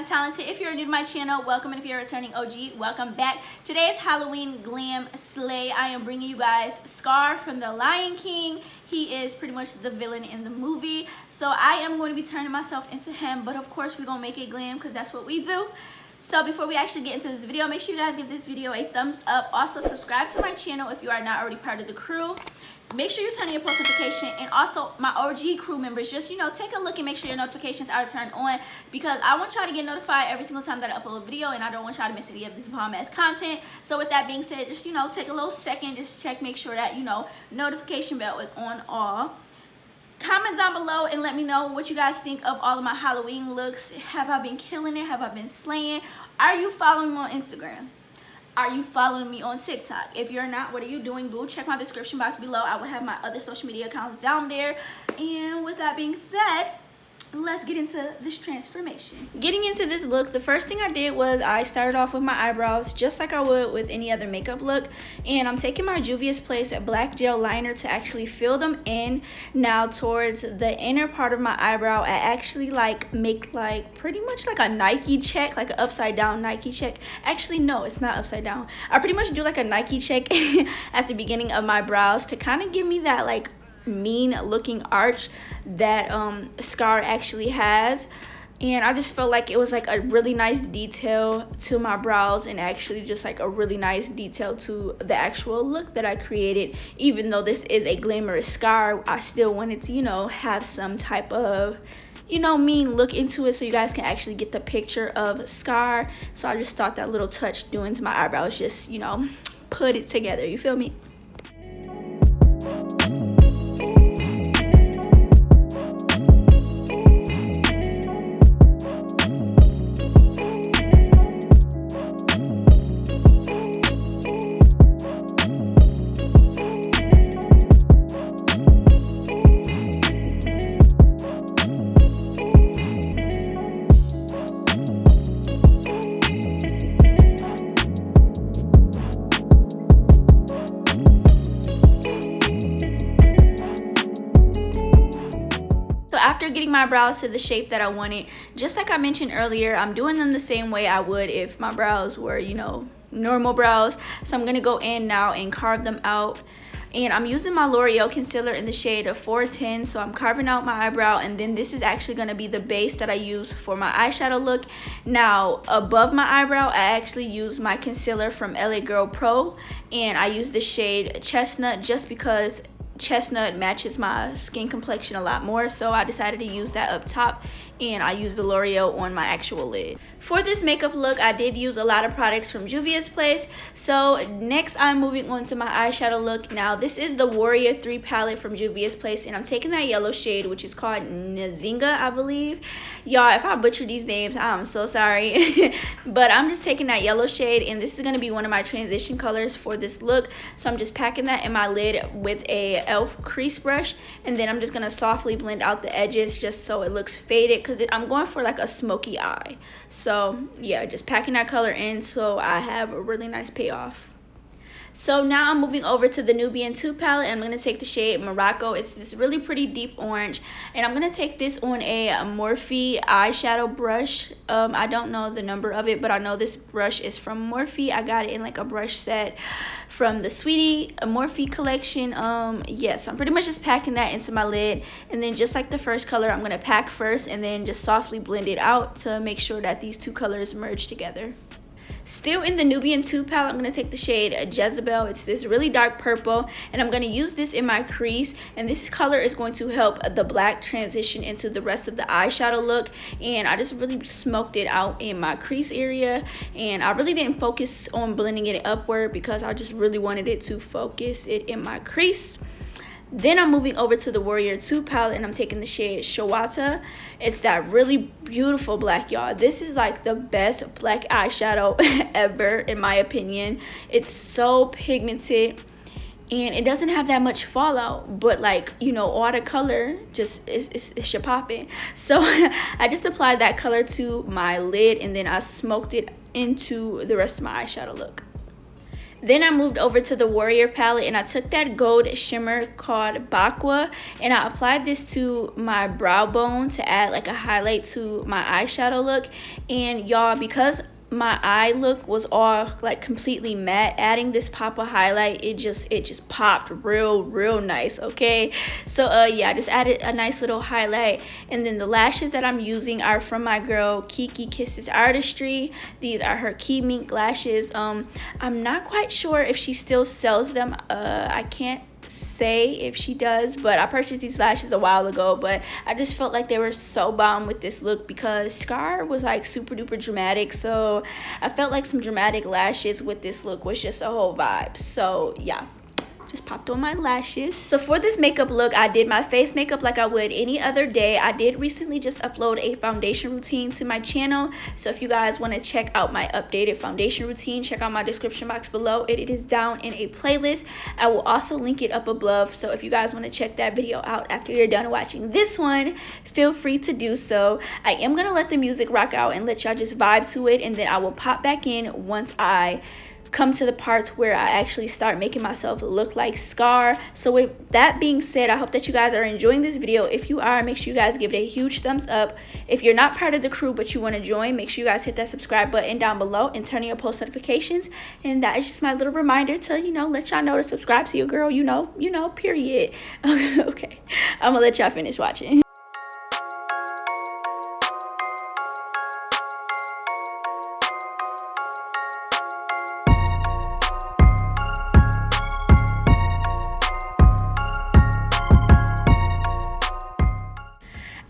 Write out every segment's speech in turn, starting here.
I'm talented. If you're new to my channel, welcome, and if you're a returning OG, welcome back. Today is Halloween Glam Slay. I am bringing you guys Scar from The Lion King. He is pretty much the villain in the movie, so I am going to be turning myself into him, but of course we're gonna make it glam because that's what we do. So before we actually get into this video, make sure you guys give this video a thumbs up. Also subscribe to my channel if you are not already part of the crew. Make sure you turn on your post notification, and also my OG crew members, just take a look and make sure your notifications are turned on, because I want y'all to get notified every single time that I upload a video, and I don't want y'all to miss any of this bomb ass content. So with that being said, just take a little second, just check, make sure that notification bell is on all. Comment down below and let me know what you guys think of all of my Halloween looks. Have I been killing it? Have I been slaying? Are you following me on Instagram? Are you following me on TikTok? If you're not, what are you doing, boo? Check my description box below. I will have my other social media accounts down there. And with that being said, let's get into this transformation. Getting into this look, the first thing I did was I started off with my eyebrows just like I would with any other makeup look, and I'm taking my Juvia's Place black gel liner to actually fill them in. Now towards the inner part of my eyebrow, I actually make pretty much like a Nike check, like an upside down Nike check. Actually no, it's not upside down. I pretty much do like a Nike check at the beginning of my brows to kind of give me that mean looking arch that Scar actually has. And I just felt like it was a really nice detail to my brows, and actually just a really nice detail to the actual look that I created. Even though this is a glamorous Scar, I still wanted to have some type of mean look into it, so you guys can actually get the picture of Scar. So I just thought that little touch doing to my eyebrows just put it together, you feel me? After getting my brows to the shape that I wanted, just like I mentioned earlier, I'm doing them the same way I would if my brows were, normal brows. So I'm going to go in now and carve them out. And I'm using my L'Oreal concealer in the shade of 410. So I'm carving out my eyebrow, and then this is actually going to be the base that I use for my eyeshadow look. Now, above my eyebrow, I actually use my concealer from LA Girl Pro, and I use the shade Chestnut just because chestnut matches my skin complexion a lot more, so I decided to use that up top, and I used the L'Oreal on my actual lid. For this makeup look, I did use a lot of products from Juvia's Place. So next I'm moving on to my eyeshadow look. Now this is the Warrior 3 palette from Juvia's Place, and I'm taking that yellow shade, which is called Nzinga, I believe. Y'all, if I butcher these names, I'm so sorry. But I'm just taking that yellow shade, and this is going to be one of my transition colors for this look. So I'm just packing that in my lid with a e.l.f. crease brush, and then I'm just going to softly blend out the edges just so it looks faded, because I'm going for a smoky eye. So yeah, just packing that color in so I have a really nice payoff. So now I'm moving over to the Nubian 2 palette, and I'm going to take the shade Morocco. It's this really pretty deep orange, and I'm going to take this on a Morphe eyeshadow brush. I don't know the number of it, but I know this brush is from Morphe. I got it in a brush set from the Sweetie Morphe collection. Yes, I'm pretty much just packing that into my lid, and then just like the first color, I'm going to pack first and then just softly blend it out to make sure that these two colors merge together. Still in the Nubian 2 palette, I'm going to take the shade Jezebel. It's this really dark purple, and I'm going to use this in my crease, and this color is going to help the black transition into the rest of the eyeshadow look. And I just really smoked it out in my crease area, and I really didn't focus on blending it upward because I just really wanted it to focus it in my crease. Then I'm moving over to the Warrior 2 palette, and I'm taking the shade Shawata. It's that really beautiful black, y'all. This is the best black eyeshadow ever, in my opinion. It's so pigmented, and it doesn't have that much fallout, but all the color just is popping. So I just applied that color to my lid, and then I smoked it into the rest of my eyeshadow look. Then I moved over to the Warrior palette and I took that gold shimmer called Bakwa and I applied this to my brow bone to add like a highlight to my eyeshadow look. And y'all, because my eye look was all like completely matte, adding this pop of highlight, it just popped real nice. Okay, so yeah, I just added a nice little highlight. And then the lashes that I'm using are from my girl Kiki Kisses Artistry. These are her key mink lashes. I'm not quite sure if she still sells them. I can't say if she does, but I purchased these lashes a while ago, but I just felt like they were so bomb with this look because Scar was like super duper dramatic, so I felt like some dramatic lashes with this look was just a whole vibe. So yeah, just popped on my lashes. So for this makeup look, I did my face makeup like I would any other day. I did recently just upload a foundation routine to my channel, so if you guys want to check out my updated foundation routine, check out my description box below. It is down in a playlist. I will also link it up above, so if you guys want to check that video out after you're done watching this one, feel free to do so. I am gonna let the music rock out and let y'all just vibe to it, and then I will pop back in once I come to the parts where I actually start making myself look like Scar. So with that being said, I hope that you guys are enjoying this video. If you are, make sure you guys give it a huge thumbs up. If you're not part of the crew but you want to join, make sure you guys hit that subscribe button down below and turn on your post notifications. And that is just my little reminder to, you know, let y'all know to subscribe to your girl, you know, period. Okay, I'm gonna let y'all finish watching.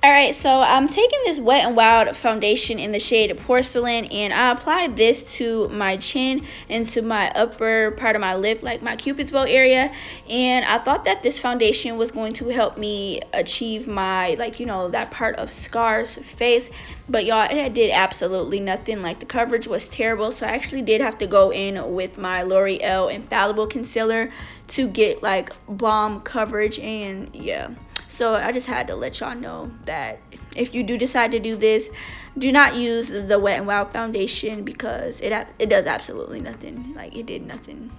Alright, so I'm taking this Wet n Wild foundation in the shade Porcelain, and I applied this to my chin and to my upper part of my lip, like my Cupid's bow area. And I thought that this foundation was going to help me achieve my, like, you know, that part of Scar's face. But y'all, it did absolutely nothing. Like, the coverage was terrible, so I actually did have to go in with my L'Oreal Infallible concealer to get like bomb coverage. And yeah, so I just had to let y'all know that if you do decide to do this, do not use the Wet n Wild foundation because it does absolutely nothing. Like, it did nothing.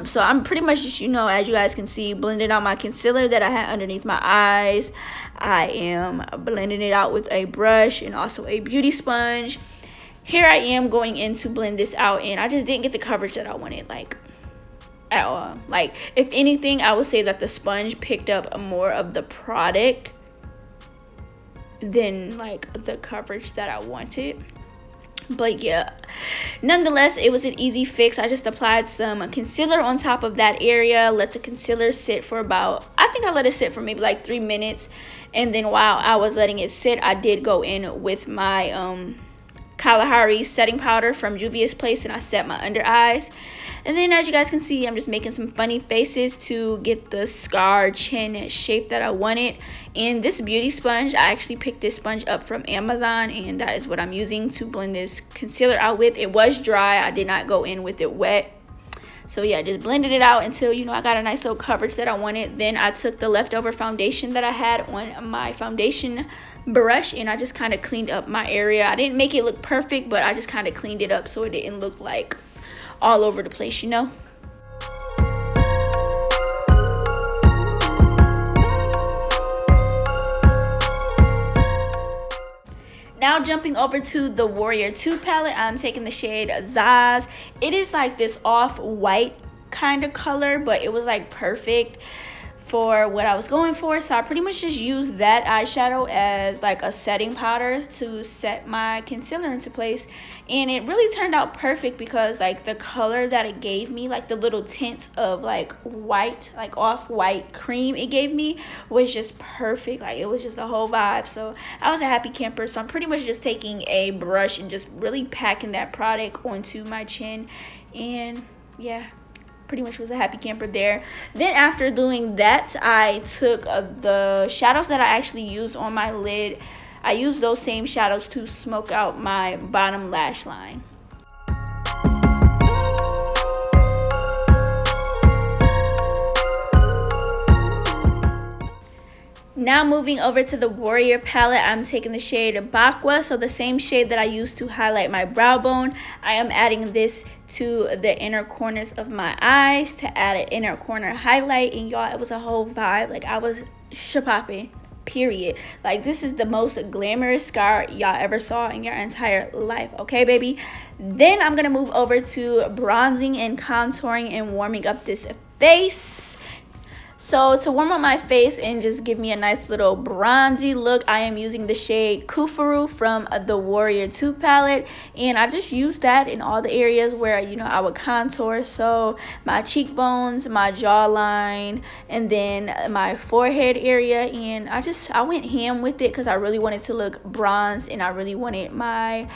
So I'm pretty much just, you know, as you guys can see, blending out my concealer that I had underneath my eyes. I am blending it out with a brush and also a beauty sponge. Here I am going in to blend this out, and I just didn't get the coverage that I wanted, like, at all. Like, if anything, I would say that the sponge picked up more of the product than like the coverage that I wanted. But yeah, nonetheless, it was an easy fix. I just applied some concealer on top of that area, let the concealer sit for about, I think I let it sit for maybe like 3 minutes. And then while I was letting it sit, I did go in with my Kahlari setting powder from Juvia's Place, and I set my under eyes. And then as you guys can see, I'm just making some funny faces to get the Scar chin shape that I wanted. And this beauty sponge, I actually picked this sponge up from Amazon, and that is what I'm using to blend this concealer out with. It was dry, I did not go in with it wet. So yeah, just blended it out until, you know, I got a nice little coverage that I wanted. Then I took the leftover foundation that I had on my foundation brush, and I just kind of cleaned up my area. I didn't make it look perfect, but I just kind of cleaned it up so it didn't look like all over the place, you know. Now jumping over to the Warrior 2 palette, I'm taking the shade Zaz. It is like this off-white kind of color, but it was like perfect for what I was going for. So I pretty much just used that eyeshadow as like a setting powder to set my concealer into place, and it really turned out perfect because like the color that it gave me, like the little tint of like white, like off-white cream it gave me, was just perfect. Like, it was just a whole vibe. So I was a happy camper. So I'm pretty much just taking a brush and just really packing that product onto my chin, and yeah, pretty much was a happy camper there. Then after doing that, I took the shadows that I actually used on my lid. I used those same shadows to smoke out my bottom lash line. Now moving over to the Warrior palette, I'm taking the shade Bakwa, so the same shade that I used to highlight my brow bone. I am adding this to the inner corners of my eyes to add an inner corner highlight, and y'all, it was a whole vibe. Like, I was shapopping, period. Like, this is the most glamorous scar y'all ever saw in your entire life, okay, baby? Then I'm gonna move over to bronzing and contouring and warming up this face. So to warm up my face and just give me a nice little bronzy look, I am using the shade Kufuru from the Warrior 2 palette, and I just use that in all the areas where, you know, I would contour. So my cheekbones, my jawline, and then my forehead area, and I went ham with it because I really wanted to look bronzed, and I really wanted my,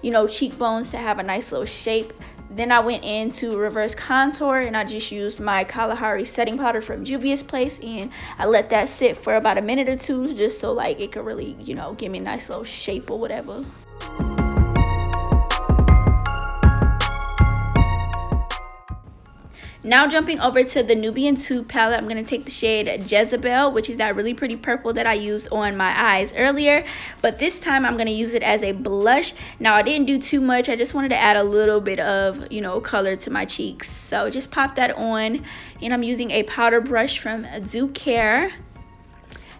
you know, cheekbones to have a nice little shape. Then I went into reverse contour, and I just used my Kahlari setting powder from Juvia's Place, and I let that sit for about a minute or two just so like it could really, you know, give me a nice little shape or whatever. Now jumping over to the Nubian 2 palette, I'm going to take the shade Jezebel, which is that really pretty purple that I used on my eyes earlier. But this time I'm going to use it as a blush. Now I didn't do too much. I just wanted to add a little bit of, you know, color to my cheeks. So just pop that on. And I'm using a powder brush from Do Care.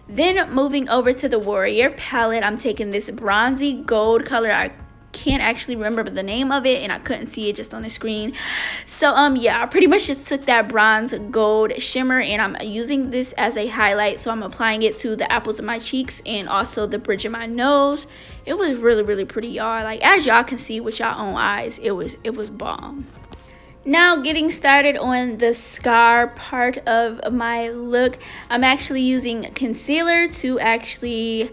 Then moving over to the Warrior palette, I'm taking this bronzy gold color. I can't actually remember the name of it, and I couldn't see it just on the screen. So yeah, I pretty much just took that bronze gold shimmer, and I'm using this as a highlight. So I'm applying it to the apples of my cheeks and also the bridge of my nose. It was really pretty, y'all. Like, as y'all can see with y'all own eyes, it was bomb. Now getting started on the scar part of my look, I'm actually using concealer to actually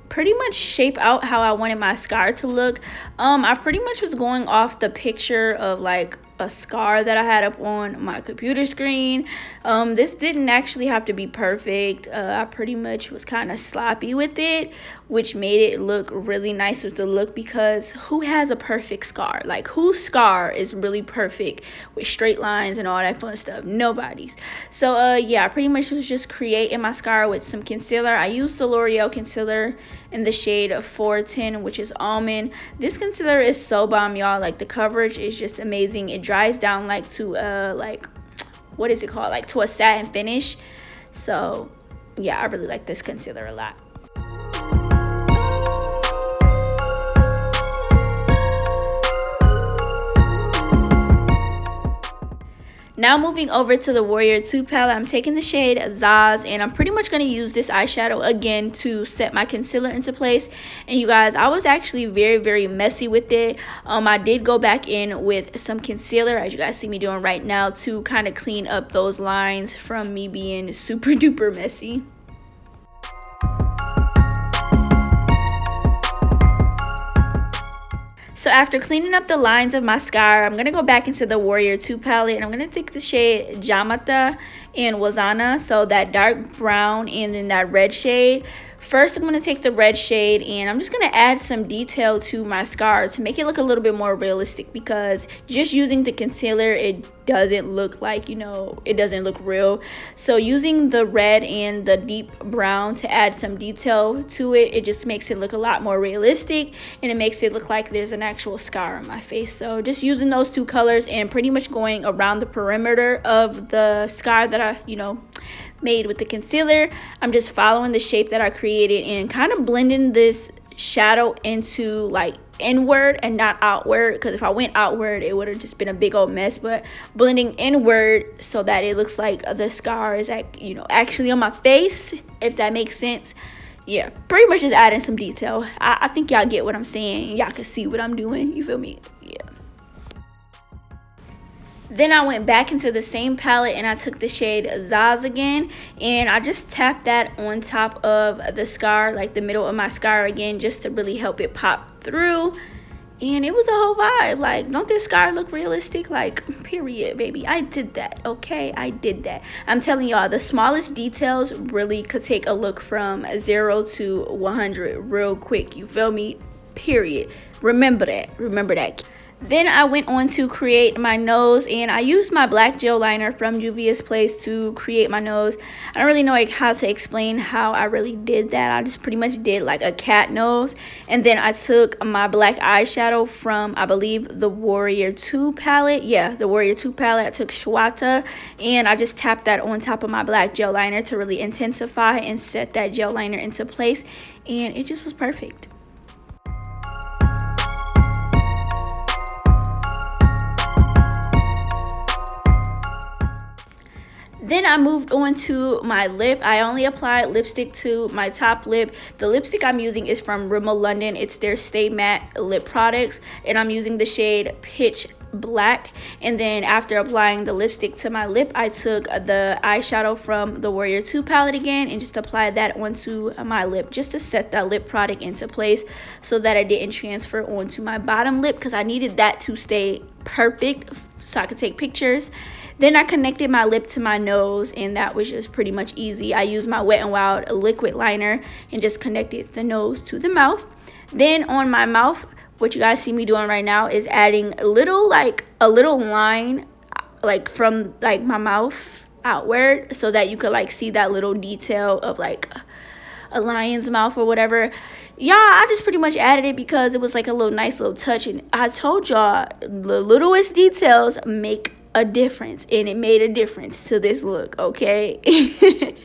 pretty much shape out how I wanted my scar to look. I pretty much was going off the picture of like a scar that I had up on my computer screen. This didn't actually have to be perfect. I pretty much was kind of sloppy with it, which made it look really nice with the look, because who has a perfect scar? Like, whose scar is really perfect with straight lines and all that fun stuff? Nobody's. So yeah, I pretty much was just creating my scar with some concealer. I used the L'Oreal concealer in the shade 410, which is almond. This concealer is so bomb, y'all. Like, the coverage is just amazing. It dries down like to like, what is it called, like to a satin finish. So yeah, I really like this concealer a lot. Now moving over to the Warrior 2 palette, I'm taking the shade Zaz, and I'm pretty much going to use this eyeshadow again to set my concealer into place. And you guys, I was actually very messy with it. I did go back in with some concealer, as you guys see me doing right now, to kind of clean up those lines from me being super duper messy. So after cleaning up the lines of my scar, I'm going to go back into the Warrior 2 palette, and I'm going to take the shade Jamata and Wazana, so that dark brown and then that red shade. First, I'm going to take the red shade, and I'm just going to add some detail to my scar to make it look a little bit more realistic, because just using the concealer, it doesn't look like, you know, it doesn't look real. So using the red and the deep brown to add some detail to it, it just makes it look a lot more realistic, and it makes it look like there's an actual scar on my face. So just using those two colors and pretty much going around the perimeter of the scar that I, you know, made with the concealer. I'm just following the shape that I created and kind of blending this shadow into like inward and not outward, because if I went outward it would have just been a big old mess. But blending inward so that it looks like the scar is, you know, actually on my face, if that makes sense. Yeah, pretty much just adding some detail. I think y'all get what I'm saying. Y'all can see what I'm doing, you feel me? Yeah. Then I went back into the same palette and I took the shade Zaz again, and I just tapped that on top of the scar, like the middle of my scar again, just to really help it pop through. And it was a whole vibe. Like, don't this scar look realistic? Like, period, baby. I did that, okay? I did that. I'm telling y'all, the smallest details really could take a look from 0 to 100 real quick, you feel me? Period. Remember that. Remember that. Then I went on to create my nose, and I used my black gel liner from Juvia's Place to create my nose. I don't really know like how to explain how I really did that. I just pretty much did like a cat nose, and then I took my black eyeshadow from, I believe, the Warrior 2 palette. Yeah, the Warrior 2 palette. I took Schwata, and I just tapped that on top of my black gel liner to really intensify and set that gel liner into place, and it just was perfect. Then I moved on to my lip. I only applied lipstick to my top lip. The lipstick I'm using is from Rimmel London. It's their Stay Matte lip products, and I'm using the shade Pitch Black. And then after applying the lipstick to my lip, I took the eyeshadow from the Warrior 2 palette again and just applied that onto my lip, just to set that lip product into place so that it didn't transfer onto my bottom lip, because I needed that to stay perfect so I could take pictures. Then I connected my lip to my nose, and that was just pretty much easy. I used my Wet n Wild liquid liner and just connected the nose to the mouth. Then on my mouth, what you guys see me doing right now is adding a little line like from like my mouth outward, so that you could like see that little detail of like a lion's mouth or whatever. Y'all, I just pretty much added it because it was like a little nice little touch, and I told y'all the littlest details make a difference, and it made a difference to this look, okay?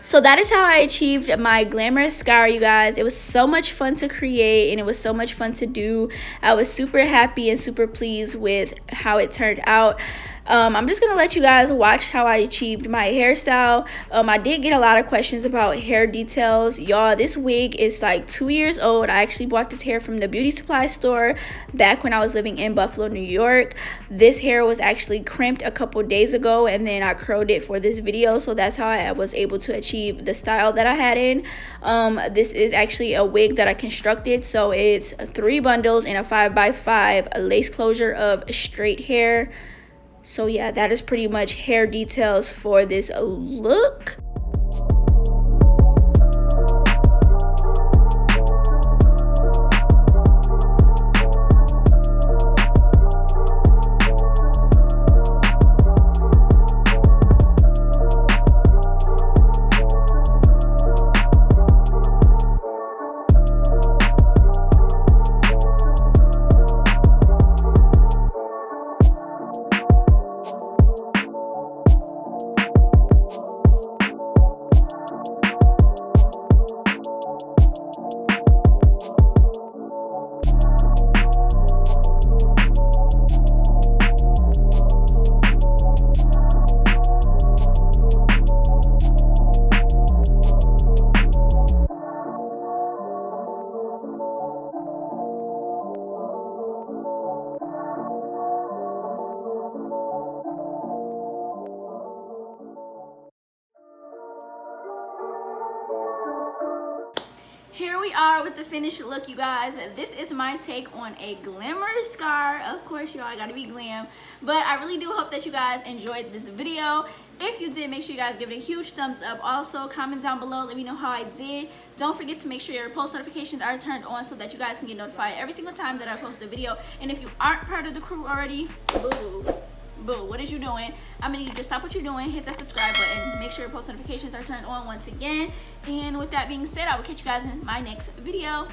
So that is how I achieved my glamorous scar, you guys. It was so much fun to create, and it was so much fun to do. I was super happy and super pleased with how it turned out. I'm just gonna let you guys watch how I achieved my hairstyle. I did get a lot of questions about hair details. Y'all, this wig is like 2 years old. I actually bought this hair from the beauty supply store back when I was living in Buffalo, New York. This hair was actually crimped a couple days ago, and then I curled it for this video, so that's how I was able to achieve the style that I had in. This is actually a wig that I constructed, so it's 3 bundles and a 5x5 lace closure of straight hair. So yeah, that is pretty much hair details for this look. Here we are with the finished look, you guys. This is my take on a glamorous scar. Of course, y'all, I gotta be glam, but I really do hope that you guys enjoyed this video. If you did, make sure you guys give it a huge thumbs up. Also, comment down below, let me know how I did. Don't forget to make sure your post notifications are turned on so that you guys can get notified every single time that I post a video. And if you aren't part of the crew already, boo, what is you doing? I'm gonna need you to stop what you're doing, hit that subscribe button, make sure your post notifications are turned on once again. And with that being said, I will catch you guys in my next video.